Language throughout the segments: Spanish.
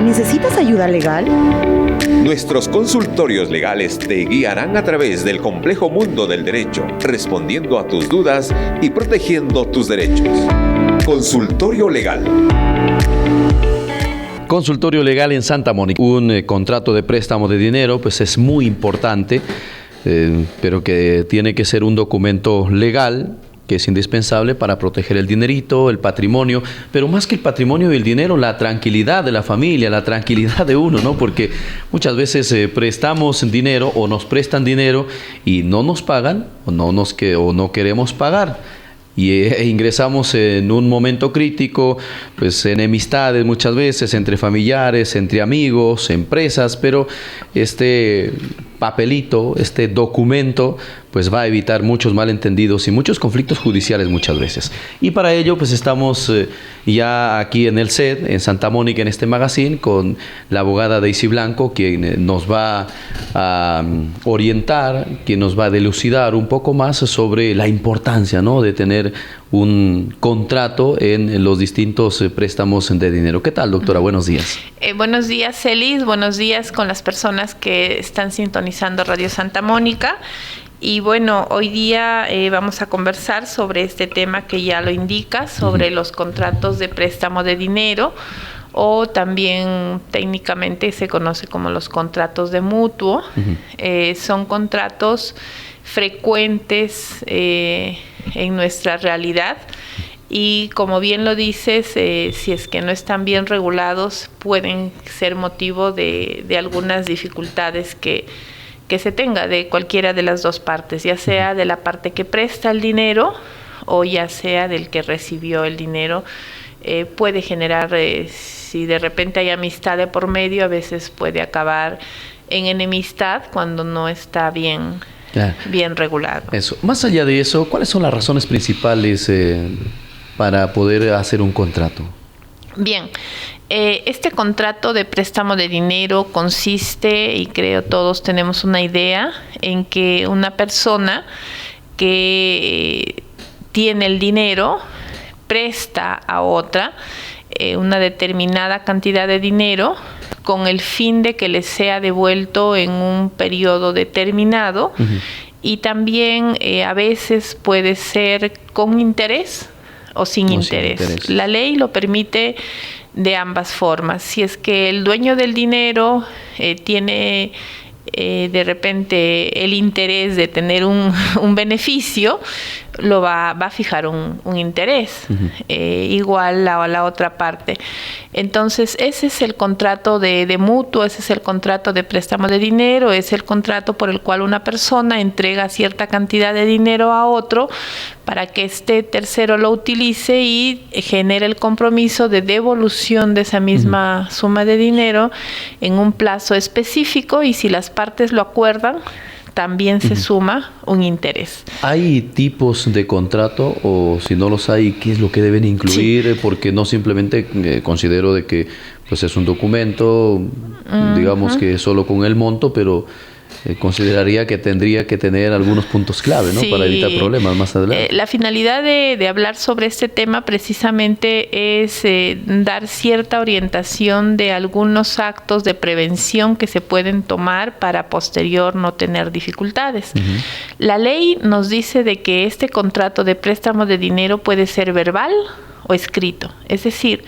¿Necesitas ayuda legal? Nuestros consultorios legales te guiarán a través del complejo mundo del derecho, respondiendo a tus dudas y protegiendo tus derechos. Consultorio Legal. Consultorio Legal en Santa Mónica. Un contrato de préstamo de dinero pues es muy importante, pero que tiene que ser un documento legal, que es indispensable para proteger el dinerito, el patrimonio, pero más que el patrimonio y el dinero, la tranquilidad de la familia, la tranquilidad de uno, ¿no? Porque muchas veces prestamos dinero o nos prestan dinero y no nos pagan o no queremos pagar. Y ingresamos en un momento crítico, pues enemistades muchas veces entre familiares, entre amigos, empresas, pero este papelito, este documento, pues va a evitar muchos malentendidos y muchos conflictos judiciales muchas veces. Y para ello, pues estamos ya aquí en el set, en Santa Mónica, en este magazine, con la abogada Daisy Blanco, quien nos va a orientar, quien nos va a dilucidar un poco más sobre la importancia, ¿no?, de tener un contrato en los distintos préstamos de dinero. ¿Qué tal, doctora? Buenos días. Buenos días, Celis. Buenos días con las personas que están sintonizando Radio Santa Mónica. Y bueno, hoy día vamos a conversar sobre este tema que ya lo indica, sobre los contratos de préstamo de dinero, o también técnicamente se conoce como los contratos de mutuo. Son contratos frecuentes en nuestra realidad. Y como bien lo dices, si es que no están bien regulados, pueden ser motivo de algunas dificultades que se tenga de cualquiera de las dos partes, ya sea de la parte que presta el dinero o ya sea del que recibió el dinero. Puede generar, si de repente hay amistad de por medio, a veces puede acabar en enemistad cuando no está bien regulado. Eso. Más allá de eso, ¿cuáles son las razones principales para poder hacer un contrato? Bien, este contrato de préstamo de dinero consiste, y creo todos tenemos una idea, en que una persona que tiene el dinero presta a otra una determinada cantidad de dinero con el fin de que le sea devuelto en un periodo determinado. Y también a veces puede ser con interés o sin interés. La ley lo permite de ambas formas. Si es que el dueño del dinero tiene de repente el interés de tener un beneficio, lo va a fijar un interés igual a la otra parte. Entonces ese es el contrato de mutuo, ese es el contrato de préstamo de dinero, es el contrato por el cual una persona entrega cierta cantidad de dinero a otro para que este tercero lo utilice y genere el compromiso de devolución de esa misma suma de dinero en un plazo específico, y si las partes lo acuerdan, también se suma un interés. ¿Hay tipos de contrato, o si no los hay, qué es lo que deben incluir? Sí. Porque no simplemente considero de que pues es un documento, digamos que solo con el monto, pero consideraría que tendría que tener algunos puntos clave, ¿no? Sí. Para evitar problemas más adelante. La finalidad de hablar sobre este tema precisamente es dar cierta orientación de algunos actos de prevención que se pueden tomar para posterior no tener dificultades. La ley nos dice de que este contrato de préstamo de dinero puede ser verbal o escrito, es decir,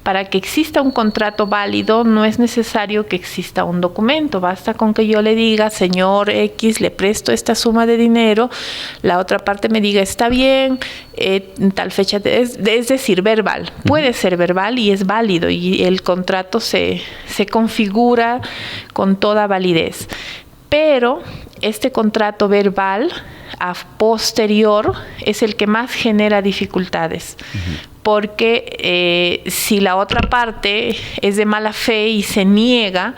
para que exista un contrato válido no es necesario que exista un documento, basta con que yo le diga, señor X, le presto esta suma de dinero, la otra parte me diga, está bien, tal fecha, es decir, verbal, puede ser verbal y es válido, y el contrato se configura con toda validez. Pero este contrato verbal a posterior es el que más genera dificultades. Porque si la otra parte es de mala fe y se niega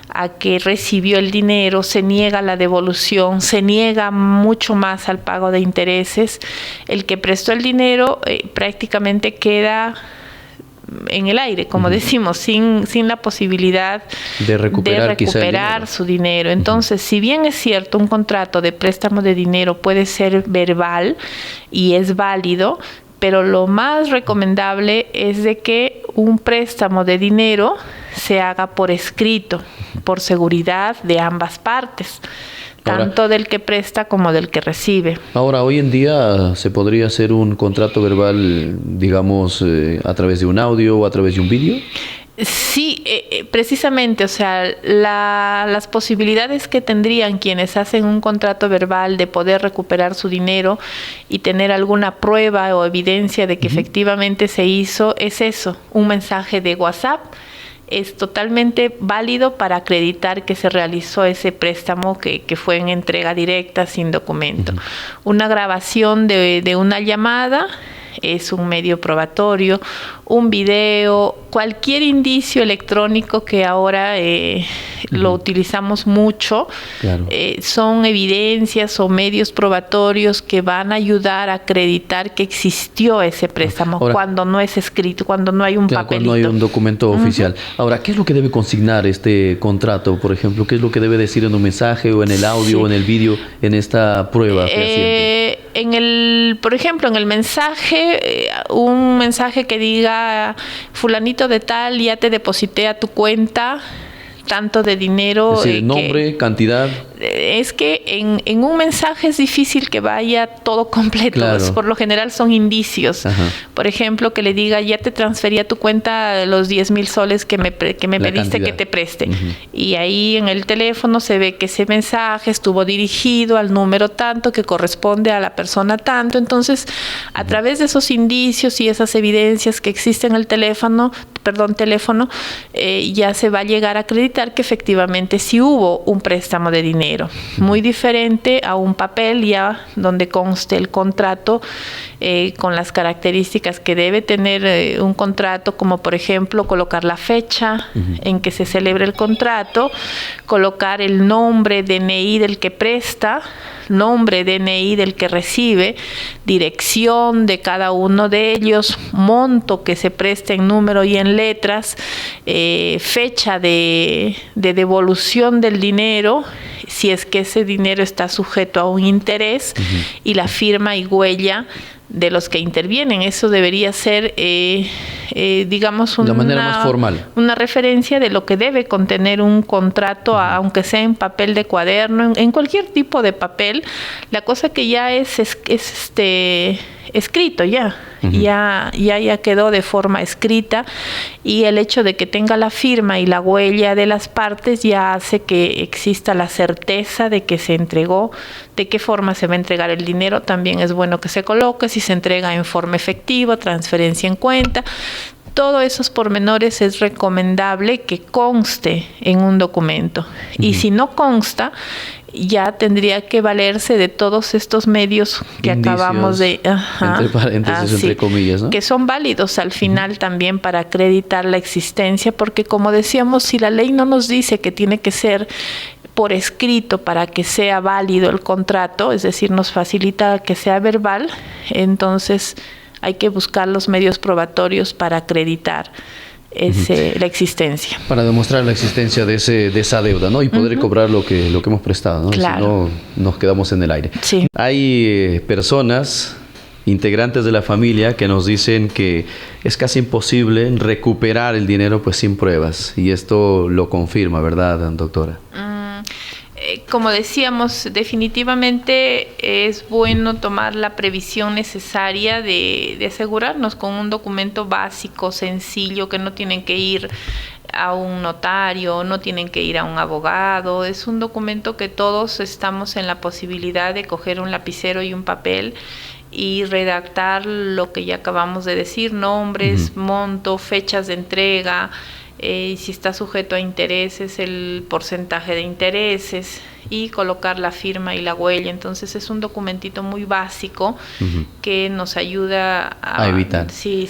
a que recibió el dinero, se niega a la devolución, se niega mucho más al pago de intereses, el que prestó el dinero prácticamente queda en el aire, como decimos, sin la posibilidad de recuperar su dinero. Entonces, si bien es cierto, un contrato de préstamo de dinero puede ser verbal y es válido, pero lo más recomendable es de que un préstamo de dinero se haga por escrito, por seguridad de ambas partes, tanto del que presta como del que recibe. Ahora, hoy en día se podría hacer un contrato verbal, digamos, a través de un audio o a través de un vídeo. Sí, precisamente, o sea, las posibilidades que tendrían quienes hacen un contrato verbal de poder recuperar su dinero y tener alguna prueba o evidencia de que efectivamente se hizo, es eso, un mensaje de WhatsApp. Es totalmente válido para acreditar que se realizó ese préstamo que fue en entrega directa sin documento. Una grabación de una llamada es un medio probatorio, un video, cualquier indicio electrónico que ahora lo utilizamos mucho, Claro. son evidencias o medios probatorios que van a ayudar a acreditar que existió ese préstamo. Ahora, cuando no es escrito, cuando no hay un papelito. Cuando hay un documento oficial. Ahora, ¿qué es lo que debe consignar este contrato, por ejemplo? ¿Qué es lo que debe decir en un mensaje o en el audio o en el vídeo en esta prueba fehaciente? Por ejemplo, en el mensaje, un mensaje que diga fulanito de tal, ya te deposité a tu cuenta tanto de dinero. Es decir, nombre, cantidad. Es que en un mensaje es difícil que vaya todo completo. Claro. Por lo general son indicios. Ajá. Por ejemplo, que le diga, ya te transferí a tu cuenta los 10,000 soles que me pediste cantidad que te preste. Y ahí en el teléfono se ve que ese mensaje estuvo dirigido al número tanto que corresponde a la persona tanto. Entonces, a través de esos indicios y esas evidencias que existen en el teléfono, ya se va a llegar a acreditar que efectivamente sí hubo un préstamo de dinero. Muy diferente a un papel ya donde conste el contrato con las características que debe tener un contrato, como por ejemplo colocar la fecha en que se celebra el contrato, colocar el nombre, DNI del que presta, nombre, DNI del que recibe, dirección de cada uno de ellos, monto que se preste en número y en letras, fecha de devolución del dinero, si es que ese dinero está sujeto a un interés, y la firma y huella de los que intervienen. Eso debería ser, digamos, la manera más formal. Una referencia de lo que debe contener un contrato, aunque sea en papel de cuaderno, en cualquier tipo de papel. La cosa que ya es escrito ya quedó de forma escrita, y el hecho de que tenga la firma y la huella de las partes ya hace que exista la certeza de que se entregó. De qué forma se va a entregar el dinero también es bueno que se coloque, si se entrega en forma efectiva, transferencia en cuenta. Todos esos pormenores es recomendable que conste en un documento. Y si no consta, ya tendría que valerse de todos estos medios que indicios, acabamos de... entre paréntesis, entre comillas, ¿no? Que son válidos al final también para acreditar la existencia, porque como decíamos, si la ley no nos dice que tiene que ser por escrito para que sea válido el contrato, es decir, nos facilita que sea verbal, entonces hay que buscar los medios probatorios para acreditar la existencia. Para demostrar la existencia de esa deuda, ¿no? Y poder cobrar lo que hemos prestado, ¿no? Claro. Si no, nos quedamos en el aire. Sí. Hay personas, integrantes de la familia, que nos dicen que es casi imposible recuperar el dinero pues sin pruebas. Y esto lo confirma, ¿verdad, doctora? Como decíamos, definitivamente es bueno tomar la previsión necesaria de asegurarnos con un documento básico, sencillo, que no tienen que ir a un notario, no tienen que ir a un abogado. Es un documento que todos estamos en la posibilidad de coger un lapicero y un papel y redactar lo que ya acabamos de decir: nombres, monto, fechas de entrega, si está sujeto a intereses, el porcentaje de intereses, y colocar la firma y la huella. Entonces es un documentito muy básico que nos ayuda a evitar. Sí.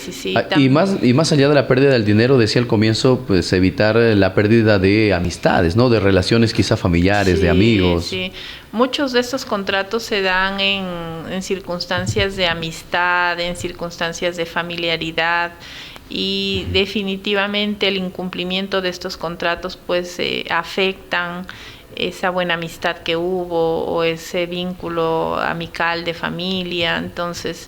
Y más allá de la pérdida del dinero, decía al comienzo, pues evitar la pérdida de amistades, ¿no? De relaciones quizá familiares, de amigos. Sí. Muchos de estos contratos se dan en circunstancias de amistad, en circunstancias de familiaridad, y definitivamente el incumplimiento de estos contratos pues afectan esa buena amistad que hubo o ese vínculo amical de familia. Entonces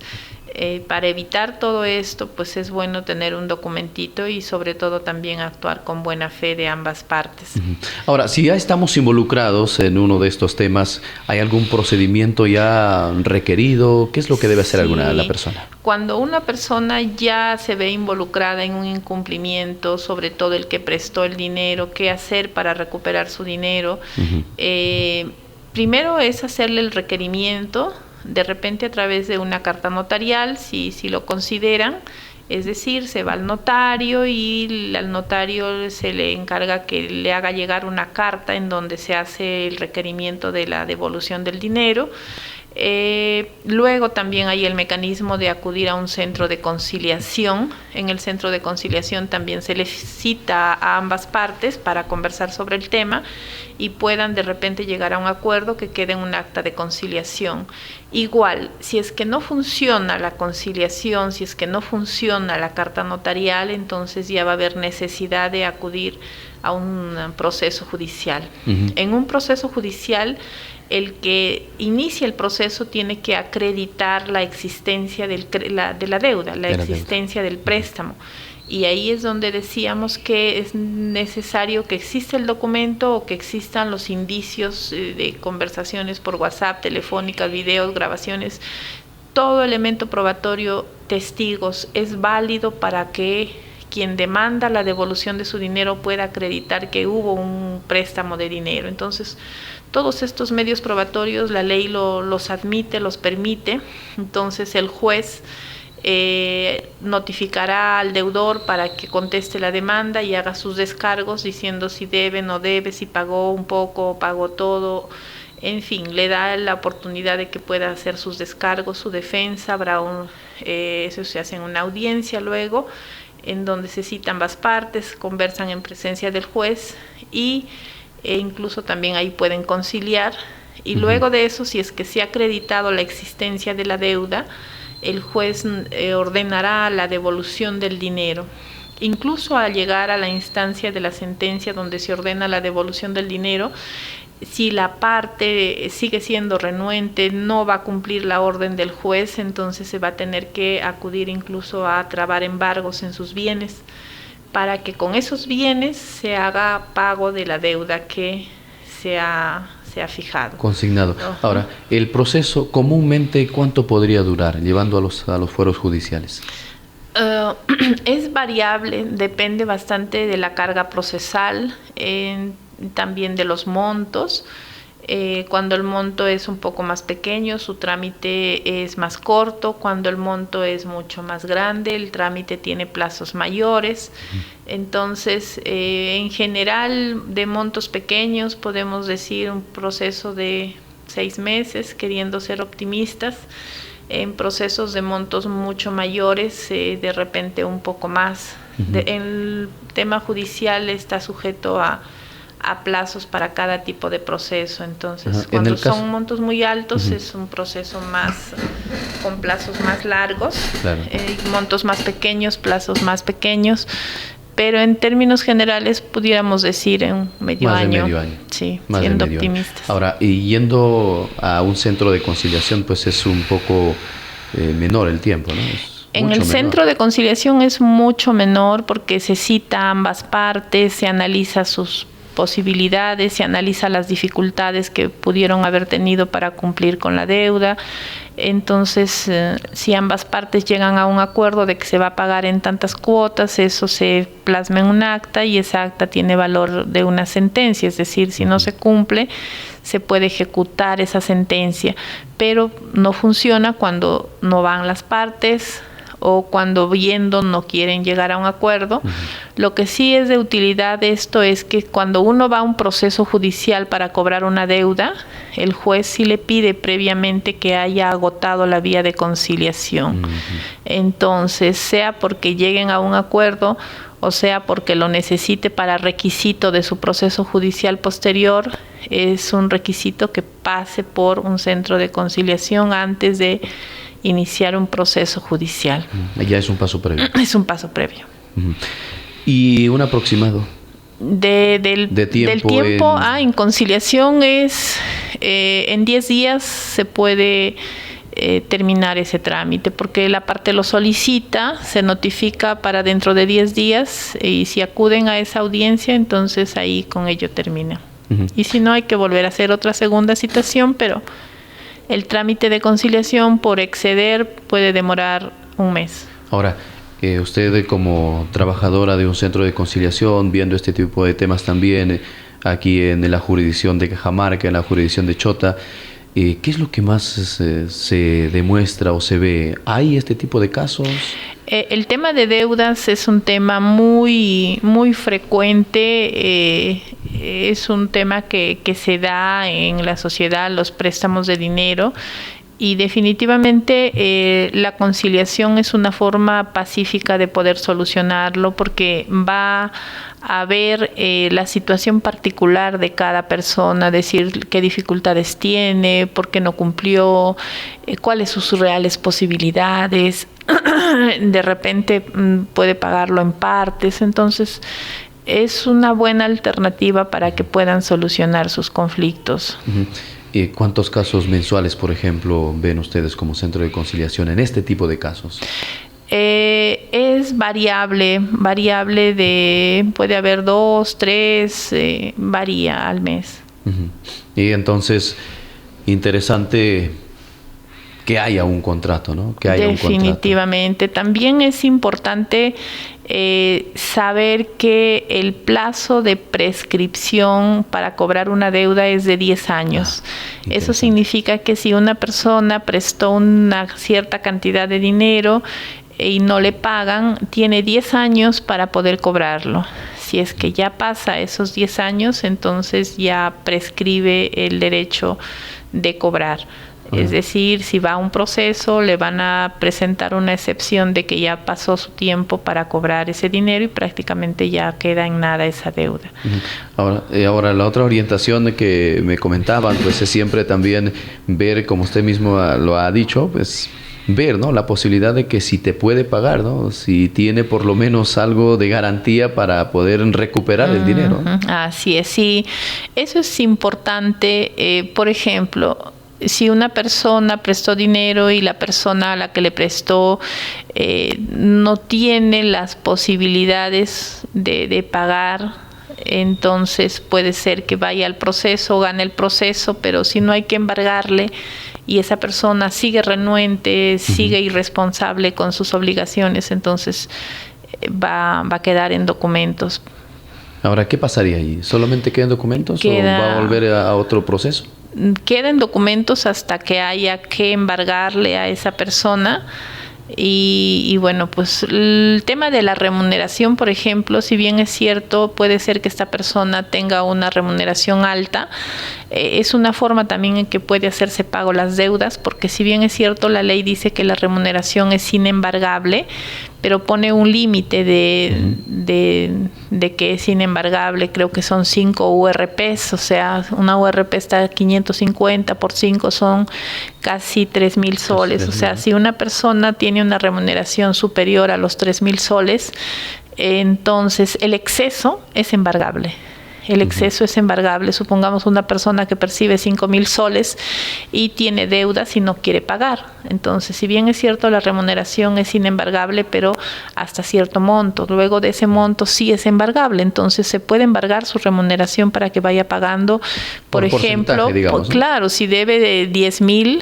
Para evitar todo esto, pues es bueno tener un documentito y sobre todo también actuar con buena fe de ambas partes. Ahora, si ya estamos involucrados en uno de estos temas, ¿hay algún procedimiento ya requerido? ¿Qué es lo que debe hacer la persona? Cuando una persona ya se ve involucrada en un incumplimiento, sobre todo el que prestó el dinero, ¿qué hacer para recuperar su dinero? Primero es hacerle el requerimiento, de repente a través de una carta notarial, si lo consideran, es decir, se va al notario y al notario se le encarga que le haga llegar una carta en donde se hace el requerimiento de la devolución del dinero. Luego también hay el mecanismo de acudir a un centro de conciliación. En el centro de conciliación también se les cita a ambas partes para conversar sobre el tema y puedan de repente llegar a un acuerdo que quede en un acta de conciliación. Igual, si es que no funciona la conciliación, si es que no funciona la carta notarial, entonces ya va a haber necesidad de acudir a un proceso judicial. En un proceso judicial, el que inicia el proceso tiene que acreditar la existencia de la deuda, la existencia del préstamo. Y ahí es donde decíamos que es necesario que exista el documento o que existan los indicios de conversaciones por WhatsApp, telefónicas, videos, grabaciones. Todo elemento probatorio, testigos, es válido para que quien demanda la devolución de su dinero pueda acreditar que hubo un préstamo de dinero. Entonces, todos estos medios probatorios, la ley los admite, los permite. Entonces, el juez notificará al deudor para que conteste la demanda y haga sus descargos diciendo si debe, no debe, si pagó un poco, pagó todo. En fin, le da la oportunidad de que pueda hacer sus descargos, su defensa. Eso se hace en una audiencia luego, en donde se citan ambas partes, conversan en presencia del juez e incluso también ahí pueden conciliar. Y luego de eso, si es que se ha acreditado la existencia de la deuda, el juez ordenará la devolución del dinero. Incluso al llegar a la instancia de la sentencia donde se ordena la devolución del dinero, si la parte sigue siendo renuente, no va a cumplir la orden del juez, entonces se va a tener que acudir incluso a trabar embargos en sus bienes para que con esos bienes se haga pago de la deuda que se ha fijado. Consignado. Ahora, el proceso comúnmente, ¿cuánto podría durar llevando a los fueros judiciales? Es variable, depende bastante de la carga procesal, también de los montos. Cuando el monto es un poco más pequeño, su trámite es más corto. Cuando el monto es mucho más grande, el trámite tiene plazos mayores. Entonces, en general, de montos pequeños, podemos decir un proceso de 6 meses, queriendo ser optimistas. En procesos de montos mucho mayores, de repente un poco más. El tema judicial está sujeto a plazos para cada tipo de proceso. Entonces, cuando son montos muy altos, es un proceso con plazos más largos. Claro. Montos más pequeños, plazos más pequeños. Pero en términos generales pudiéramos decir en medio año. Más de medio año. Sí, siendo optimistas. Ahora, y yendo a un centro de conciliación, pues es un poco menor el tiempo, ¿no? En el centro de conciliación es mucho menor porque se cita a ambas partes, se analiza sus posibilidades, se analiza las dificultades que pudieron haber tenido para cumplir con la deuda. Entonces, si ambas partes llegan a un acuerdo de que se va a pagar en tantas cuotas, eso se plasma en un acta y esa acta tiene valor de una sentencia, es decir, si no se cumple, se puede ejecutar esa sentencia, pero no funciona cuando no van las partes o cuando viendo no quieren llegar a un acuerdo. Lo que sí es de utilidad de esto es que cuando uno va a un proceso judicial para cobrar una deuda, el juez sí le pide previamente que haya agotado la vía de conciliación. Entonces, sea porque lleguen a un acuerdo o sea porque lo necesite para requisito de su proceso judicial posterior, es un requisito que pase por un centro de conciliación antes de iniciar un proceso judicial. Ya es un paso previo. Es un paso previo. ¿Y un aproximado? Del tiempo en conciliación es en 10 días se puede terminar ese trámite, porque la parte lo solicita, se notifica para dentro de 10 días y si acuden a esa audiencia, entonces ahí con ello termina. Y si no, hay que volver a hacer otra segunda citación, pero el trámite de conciliación por exceder puede demorar un mes. Ahora, usted como trabajadora de un centro de conciliación, viendo este tipo de temas también aquí en la jurisdicción de Cajamarca, en la jurisdicción de Chota, ¿qué es lo que más se demuestra o se ve? ¿Hay este tipo de casos? El tema de deudas es un tema muy frecuente, es un tema que se da en la sociedad, los préstamos de dinero, y definitivamente la conciliación es una forma pacífica de poder solucionarlo, porque va a ver la situación particular de cada persona, decir qué dificultades tiene, por qué no cumplió, cuáles son sus reales posibilidades. De repente puede pagarlo en partes, entonces es una buena alternativa para que puedan solucionar sus conflictos. ¿Y cuántos casos mensuales, por ejemplo, ven ustedes como centro de conciliación en este tipo de casos? Es variable puede haber 2, 3, varía al mes. Y entonces, interesante que haya un contrato, ¿no? Que haya definitivamente. También es importante saber que el plazo de prescripción para cobrar una deuda es de 10 años. Eso significa que si una persona prestó una cierta cantidad de dinero y no le pagan, tiene 10 años para poder cobrarlo. Si es que ya pasa esos 10 años, entonces ya prescribe el derecho de cobrar. Es decir, si va a un proceso, le van a presentar una excepción de que ya pasó su tiempo para cobrar ese dinero y prácticamente ya queda en nada esa deuda. Ahora la otra orientación que me comentaban, pues es siempre también ver, como usted mismo lo ha dicho, pues ver, ¿no?, la posibilidad de que si te puede pagar, ¿no?, si tiene por lo menos algo de garantía para poder recuperar el dinero. Así es, sí. Eso es importante. Por ejemplo, si una persona prestó dinero y la persona a la que le prestó no tiene las posibilidades de pagar, entonces puede ser que vaya al proceso, gane el proceso, pero si no hay que embargarle y esa persona sigue renuente, sigue irresponsable con sus obligaciones, entonces va a quedar en documentos. Ahora, ¿qué pasaría allí? ¿Solamente queda en documentos o va a volver a otro proceso? Queda en documentos hasta que haya que embargarle a esa persona. Y bueno, pues el tema de la remuneración, por ejemplo, si bien es cierto, puede ser que esta persona tenga una remuneración alta, es una forma también en que puede hacerse pago las deudas, porque si bien es cierto, la ley dice que la remuneración es inembargable, pero pone un límite de que es inembargable. Creo que son 5 URPs, o sea, una URP está a 550 por 5 son casi 3,000 soles. O sea, si una persona tiene una remuneración superior a los 3,000 soles, entonces el exceso es embargable. El exceso es embargable. Supongamos una persona que percibe 5,000 soles y tiene deudas y no quiere pagar. Entonces, si bien es cierto, la remuneración es inembargable, pero hasta cierto monto. Luego de ese monto sí es embargable. Entonces, se puede embargar su remuneración para que vaya pagando. Por ejemplo, digamos, ¿no? Claro, si debe de 10,000,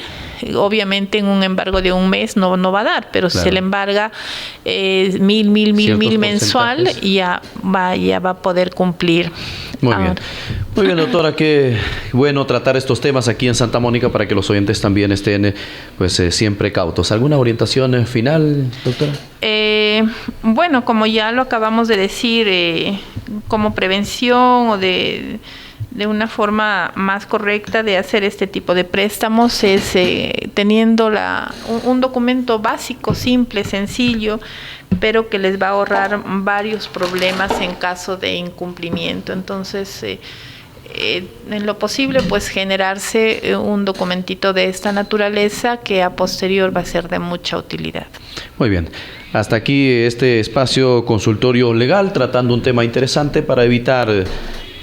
obviamente en un embargo de un mes no va a dar, pero claro, si se le embarga 1,000 mensual, ya va a poder cumplir. Muy bien, doctora, qué bueno tratar estos temas aquí en Santa Mónica para que los oyentes también estén siempre cautos. ¿Alguna orientación final, doctora? Bueno, como ya lo acabamos de decir, como prevención o de una forma más correcta de hacer este tipo de préstamos es teniendo un documento básico, simple, sencillo, pero que les va a ahorrar varios problemas en caso de incumplimiento. Entonces, en lo posible, pues generarse un documentito de esta naturaleza que a posterior va a ser de mucha utilidad. Muy bien. Hasta aquí este espacio consultorio legal tratando un tema interesante para evitar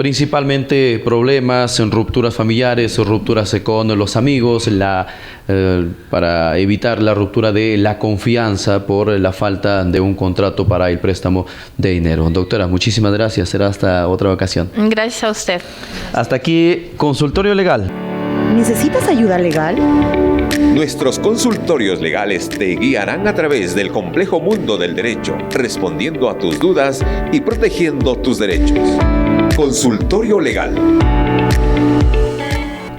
Principalmente problemas, rupturas familiares, rupturas con los amigos, para evitar la ruptura de la confianza por la falta de un contrato para el préstamo de dinero. Doctora, muchísimas gracias. Será hasta otra ocasión. Gracias a usted. Hasta aquí, Consultorio Legal. ¿Necesitas ayuda legal? Nuestros consultorios legales te guiarán a través del complejo mundo del derecho, respondiendo a tus dudas y protegiendo tus derechos. Consultorio Legal.